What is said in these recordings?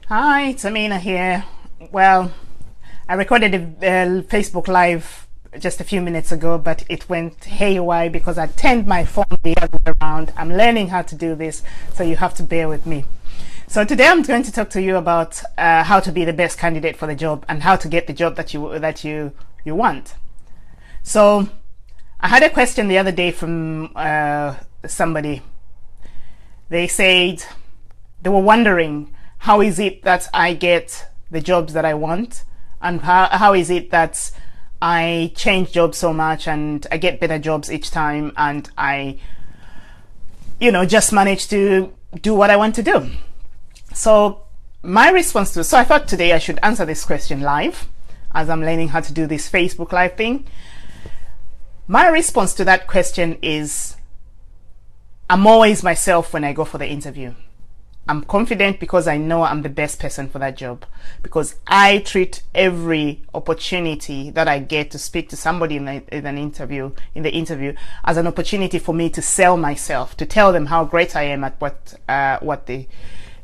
Hi, it's Amina here. Well, I recorded a Facebook Live just a few minutes ago, but it went haywire because I turned my phone the other way around. I'm learning how to do this, so you have to bear with me. So today I'm going to talk to you about how to be the best candidate for the job and how to get the job that you want. So I had a question the other day from somebody. They said they were wondering, how is it that I get the jobs that I want, and how is it that I change jobs so much and I get better jobs each time, and I just manage to do what I want to do. So my response to I thought today I should answer this question live, as I'm learning how to do this Facebook Live thing. My response to that question is, I'm always myself when I go for the interview. I'm confident because I know I'm the best person for that job, because I treat every opportunity that I get to speak to somebody in the interview as an opportunity for me to sell myself, to tell them how great I am at what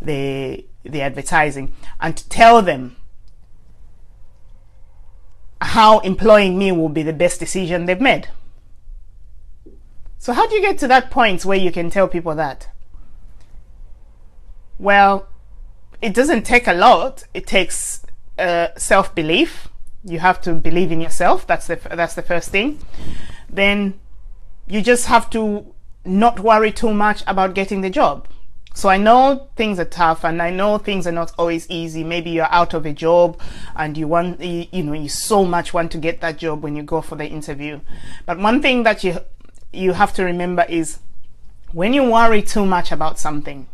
the advertising, and to tell them how employing me will be the best decision they've made. So how do you get to that point where you can tell people that? Well, it doesn't take a lot. It takes self-belief. You have to believe in yourself. That's the first thing. Then you just have to not worry too much about getting the job. So I know things are tough, and I know things are not always easy. Maybe you're out of a job and you so much want to get that job when you go for the interview. But one thing that you have to remember is, when you worry too much about something,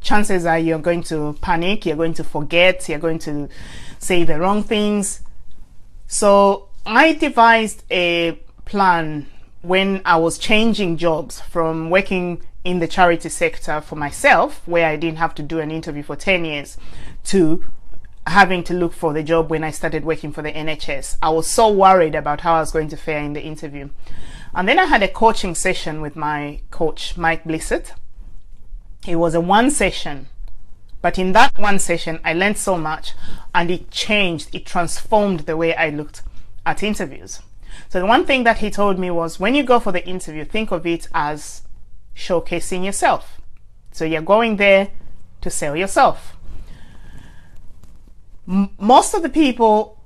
chances are you're going to panic, you're going to forget, you're going to say the wrong things. So I devised a plan when I was changing jobs from working in the charity sector for myself, where I didn't have to do an interview for 10 years, to having to look for the job when I started working for the NHS. I was so worried about how I was going to fare in the interview. And then I had a coaching session with my coach, Mike Blissett. It was a one session, but in that one session I learned so much, and it transformed the way I looked at interviews. So the one thing that he told me was, when you go for the interview, think of it as showcasing yourself. So you're going there to sell yourself. Most of the people,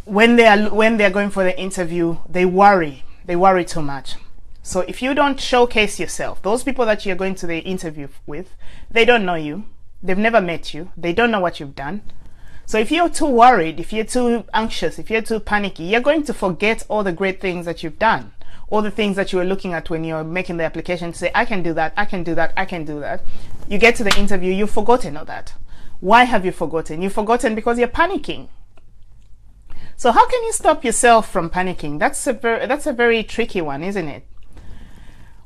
when they're going for the interview, they worry too much. So if you don't showcase yourself, those people that you're going to the interview with, they don't know you. They've never met you. They don't know what you've done. So if you're too worried, if you're too anxious, if you're too panicky, you're going to forget all the great things that you've done, all the things that you were looking at when you're making the application to say, I can do that, I can do that, I can do that. You get to the interview, you've forgotten all that. Why have you forgotten? You've forgotten because you're panicking. So how can you stop yourself from panicking? That's a very tricky one, isn't it?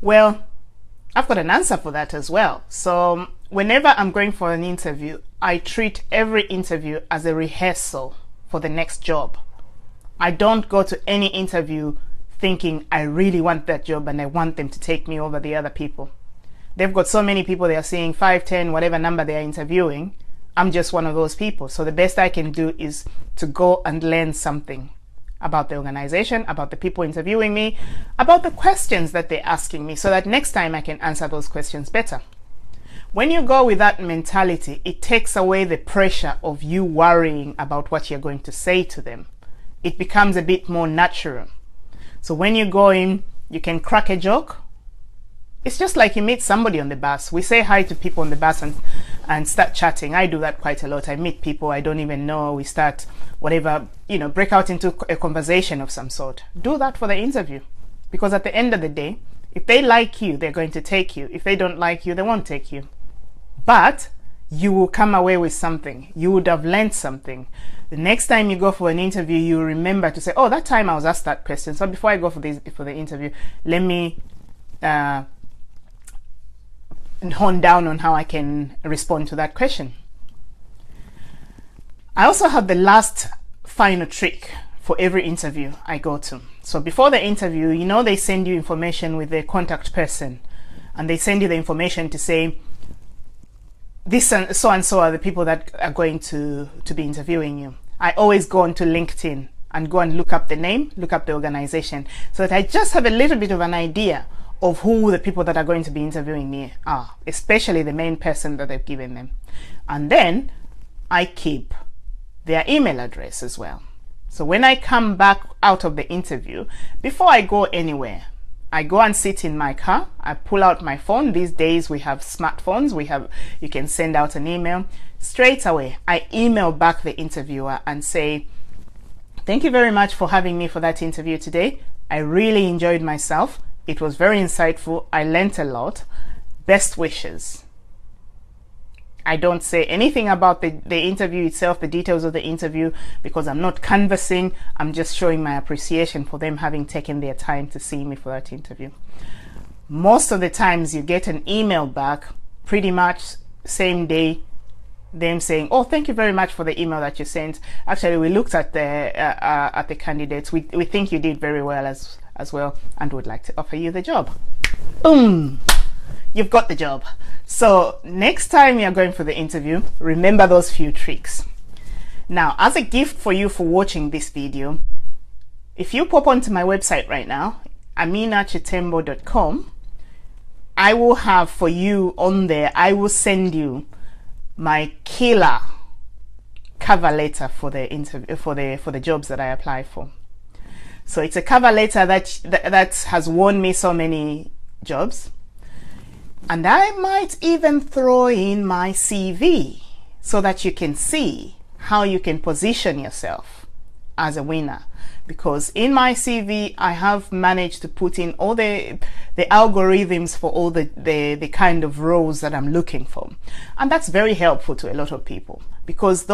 Well, I've got an answer for that as well. So whenever I'm going for an interview, I treat every interview as a rehearsal for the next job. I don't go to any interview thinking I really want that job and I want them to take me over the other people. They've got so many people they are seeing, 5, 10, whatever number they are interviewing. I'm just one of those people. So the best I can do is to go and learn something about the organization, about the people interviewing me, about the questions that they're asking me, so that next time I can answer those questions better. When you go with that mentality, it takes away the pressure of you worrying about what you're going to say to them. It becomes a bit more natural. So when you go in, you can crack a joke. It's just like you meet somebody on the bus. We say hi to people on the bus and start chatting. I do that quite a lot. I meet people I don't even know. We start whatever, break out into a conversation of some sort. Do that for the interview. Because at the end of the day, if they like you, they're going to take you. If they don't like you, they won't take you. But you will come away with something. You would have learned something. The next time you go for an interview, you remember to say, oh, that time I was asked that question. So before I go for the interview, let me hone down on how I can respond to that question. I also have the last final trick for every interview I go to. So before the interview, they send you information with the contact person, and they send you the information to say, this and so are the people that are going to be interviewing you. I always go onto LinkedIn and go and look up the name, look up the organization, so that I just have a little bit of an idea of who the people that are going to be interviewing me are, especially the main person that they've given them. And then I keep their email address as well. So when I come back out of the interview, before I go anywhere, I go and sit in my car, I pull out my phone. These days we have smartphones, you can send out an email. Straight away, I email back the interviewer and say, thank you very much for having me for that interview today. I really enjoyed myself. It was very insightful. I learnt a lot. Best wishes. I don't say anything about the interview itself, the details of the interview, because I'm not canvassing. I'm just showing my appreciation for them having taken their time to see me for that interview. Most of the times you get an email back pretty much same day, them saying, oh, thank you very much for the email that you sent. Actually, we looked at the candidates. We think you did very well as well, and would like to offer you the job. Boom! You've got the job. So next time you're going for the interview, remember those few tricks. Now, as a gift for you for watching this video, if you pop onto my website right now, aminachitembo.com, I will have for you on there, I will send you my killer cover letter for the interview, for the jobs that I apply for. So it's a cover letter that has won me so many jobs. And I might even throw in my CV so that you can see how you can position yourself as a winner. Because in my CV, I have managed to put in all the algorithms for all the kind of roles that I'm looking for. And that's very helpful to a lot of people, because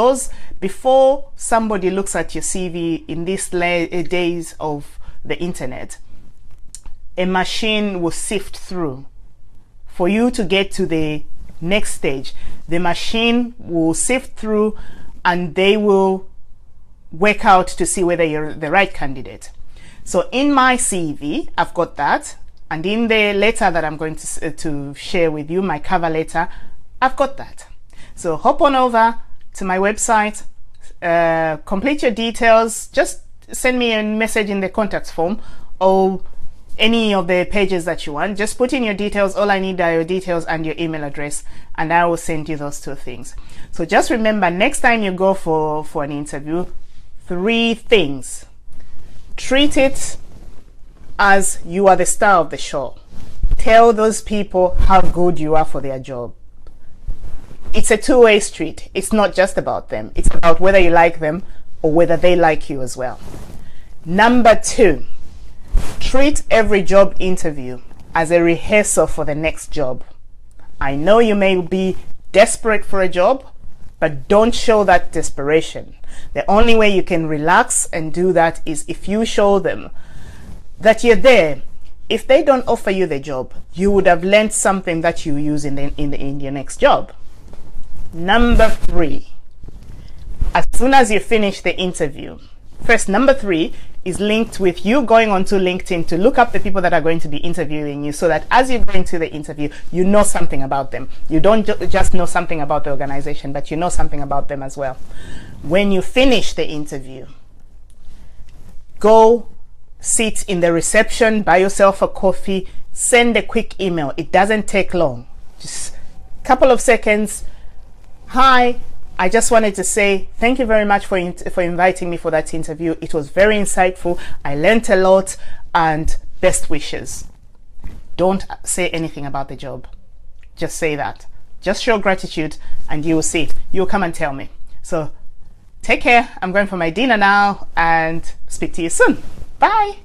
before somebody looks at your CV in these days of the internet, a machine will sift through. For you to get to the next stage, the machine will sift through and they will work out to see whether you're the right candidate. So in my CV, I've got that. And in the letter that I'm going to share with you, my cover letter, I've got that. So hop on over to my website, complete your details, just send me a message in the contacts form or any of the pages that you want. Just put in your details. All I need are your details and your email address, and I will send you those two things. So just remember, next time you go for an interview, 3 things. Treat it as you are the star of the show. Tell those people how good you are for their job. It's a two-way street. It's not just about them. It's about whether you like them or whether they like you as well. Number 2, treat every job interview as a rehearsal for the next job. I know you may be desperate for a job, but don't show that desperation. The only way you can relax and do that is if you show them that you're there. If they don't offer you the job, you would have learned something that you use in your next job. Number 3, as soon as you finish the interview, number 3 is linked with you going onto LinkedIn to look up the people that are going to be interviewing you, so that as you go into the interview, you know something about them. You don't just know something about the organization, but you know something about them as well. When you finish the interview, go sit in the reception, buy yourself a coffee, send a quick email. It doesn't take long, just a couple of seconds. Hi, I just wanted to say thank you very much for inviting me for that interview. It was very insightful. I learned a lot, and best wishes. Don't say anything about the job. Just say that. Just show gratitude, and you will see. You'll come and tell me. So take care. I'm going for my dinner now, and speak to you soon. Bye.